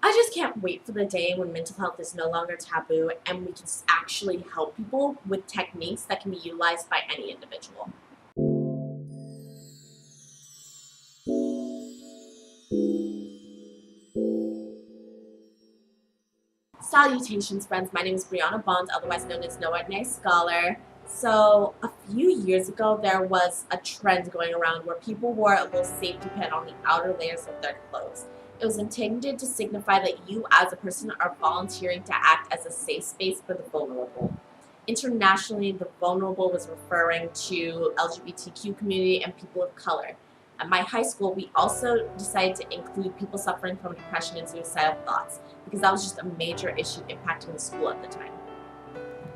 I just can't wait for the day when mental health is no longer taboo and we can actually help people with techniques that can be utilized by any individual. Salutations, friends. My name is Brianna Bond, otherwise known as No Ordinary Scholar. So, a few years ago, there was a trend going around where people wore a little safety pin on the outer layers of their clothes. It was intended to signify that you, as a person, are volunteering to act as a safe space for the vulnerable. Internationally, the vulnerable was referring to LGBTQ community and people of color. At my high school, we also decided to include people suffering from depression and suicidal thoughts because that was just a major issue impacting the school at the time.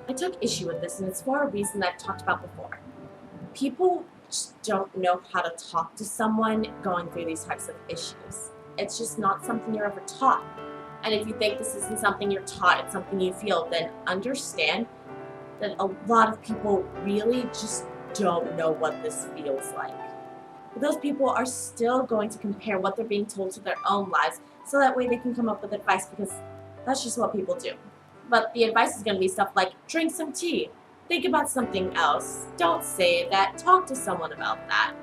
I took issue with this, and it's for a reason that I've talked about before. People just don't know how to talk to someone going through these types of issues. It's just not something you're ever taught. And if you think this isn't something you're taught, it's something you feel, then understand that a lot of people really just don't know what this feels like. But those people are still going to compare what they're being told to their own lives so that way they can come up with advice because that's just what people do. But the advice is going to be stuff like drink some tea, think about something else, don't say that, talk to someone about that.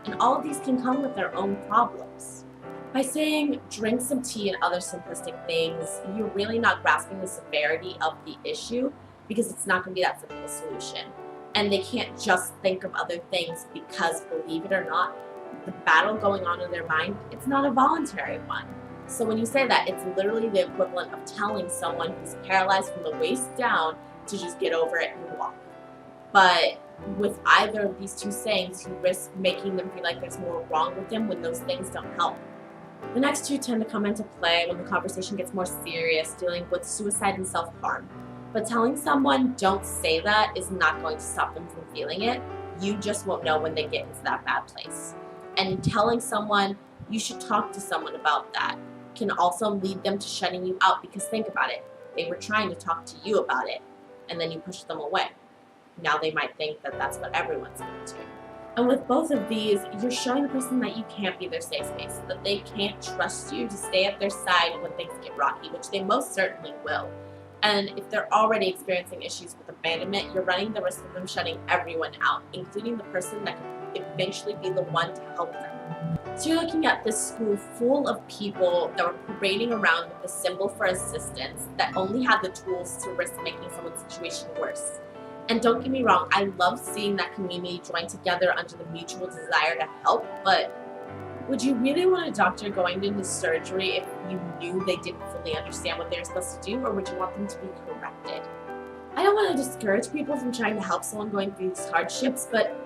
And all of these can come with their own problems. By saying drink some tea and other simplistic things, you're really not grasping the severity of the issue because it's not going to be that simple a solution. And they can't just think of other things because, believe it or not, the battle going on in their mind, it's not a voluntary one. So when you say that, it's literally the equivalent of telling someone who's paralyzed from the waist down to just get over it and walk. But with either of these two sayings, you risk making them feel like there's more wrong with them when those things don't help. The next two tend to come into play when the conversation gets more serious, dealing with suicide and self-harm. But telling someone don't say that is not going to stop them from feeling it. You just won't know when they get into that bad place. And telling someone you should talk to someone about that can also lead them to shutting you out because think about it. They were trying to talk to you about it and then you pushed them away. Now they might think that that's what everyone's going to do. And with both of these, you're showing the person that you can't be their safe space, that they can't trust you to stay at their side when things get rocky, which they most certainly will. And if they're already experiencing issues with abandonment, you're running the risk of them shutting everyone out, including the person that could eventually be the one to help them. So you're looking at this school full of people that were parading around with a symbol for assistance that only had the tools to risk making someone's situation worse. And don't get me wrong, I love seeing that community join together under the mutual desire to help, but would you really want a doctor going into surgery if you knew they didn't fully understand what they were supposed to do, or would you want them to be corrected? I don't want to discourage people from trying to help someone going through these hardships, but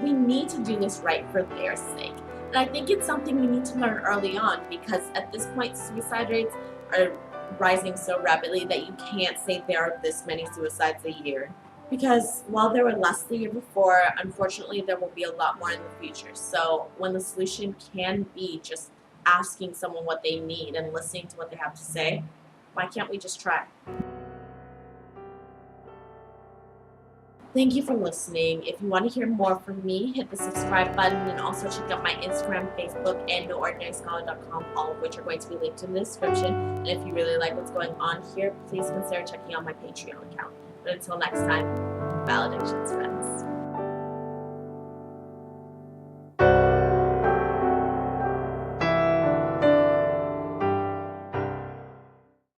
we need to do this right for their sake. And I think it's something we need to learn early on because at this point, suicide rates are rising so rapidly that you can't say there are this many suicides a year. Because while there were less the year before, unfortunately there will be a lot more in the future. So when the solution can be just asking someone what they need and listening to what they have to say, why can't we just try? Thank you for listening. If you want to hear more from me, hit the subscribe button and also check out my Instagram, Facebook, and noordinaryscholar.com, all of which are going to be linked in the description. And if you really like what's going on here, please consider checking out my Patreon account. But until next time, valedictions, friends.